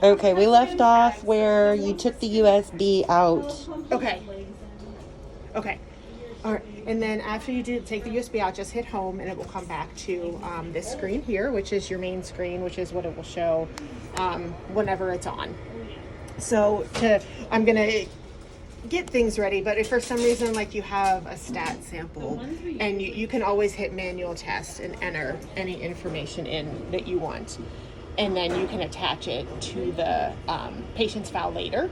Okay, we left off where you took the USB out. Okay. Okay. All right. And then after you take the USB out, just hit home and it will come back to this screen here, which is your main screen, which is what it will show whenever it's on. So I'm going to get things ready, but if for some reason like you have a stat sample and you can always hit manual test and enter any information in that you want. And then you can attach it to the patient's file later.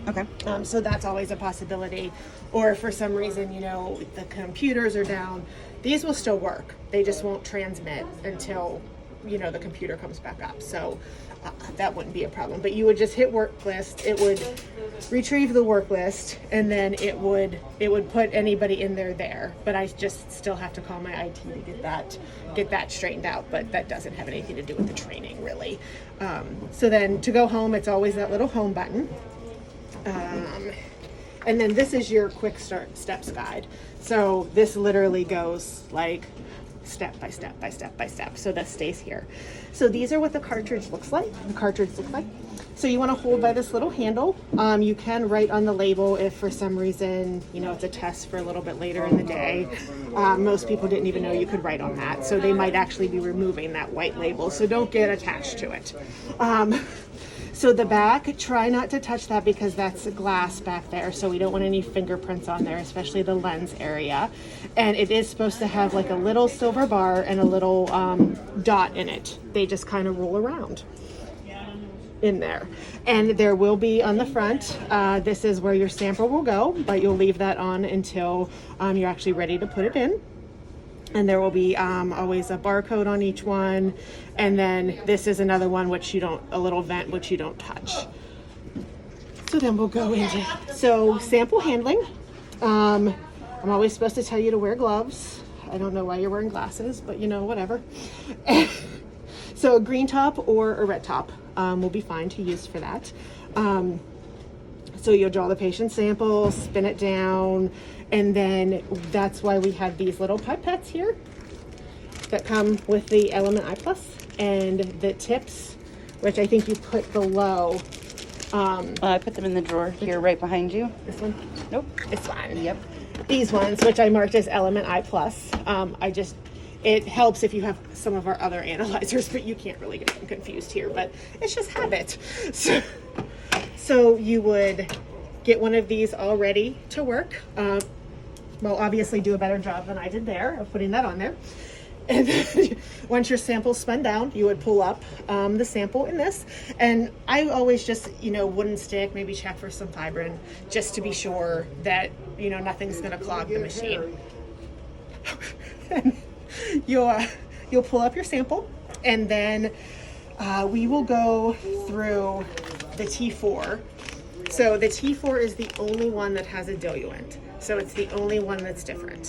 Okay. So that's always a possibility. Or for some reason, the computers are down. These will still work. They just won't transmit until, the computer comes back up. So that wouldn't be a problem. But you would just hit work list. It would retrieve the work list, and then it would put anybody in there. But I just still have to call my IT to get that straightened out. But that doesn't have anything to do with the training, really. So then to go home, it's always that little home button. And then this is your quick start steps guide. So this literally goes like step by step by step by step. So that stays here. So these are what the cartridge looks like. So you want to hold by this little handle. You can write on the label if for some reason, it's a test for a little bit later in the day. Most people didn't even know you could write on that. So they might actually be removing that white label. So don't get attached to it. So the back, try not to touch that because that's glass back there. So we don't want any fingerprints on there, especially the lens area. And it is supposed to have like a little silver bar and a little dot in it. They just kind of roll around in there. And there will be on the front, this is where your sample will go, but you'll leave that on until you're actually ready to put it in. And there will be always a barcode on each one. And then this is another one a little vent which you don't touch. So then we'll go into, sample handling. I'm always supposed to tell you to wear gloves. I don't know why you're wearing glasses, but whatever. So a green top or a red top will be fine to use for that. So you'll draw the patient sample, spin it down, and then that's why we have these little pipettes here that come with the Element i+, and the tips, which I think you put below. I put them in the drawer here right behind you. This one? Nope. It's fine. Yep. These ones, which I marked as Element i+. It helps if you have some of our other analyzers, but you can't really get them confused here, but it's just habit. So you would get one of these all ready to work. Obviously do a better job than I did there of putting that on there. And then once your sample's spun down, you would pull up the sample in this. And I always just, wooden stick, maybe check for some fibrin, just to be sure that, nothing's gonna clog the machine. You'll pull up your sample, and then we will go through the T4. So the T4 is the only one that has a diluent. So it's the only one that's different.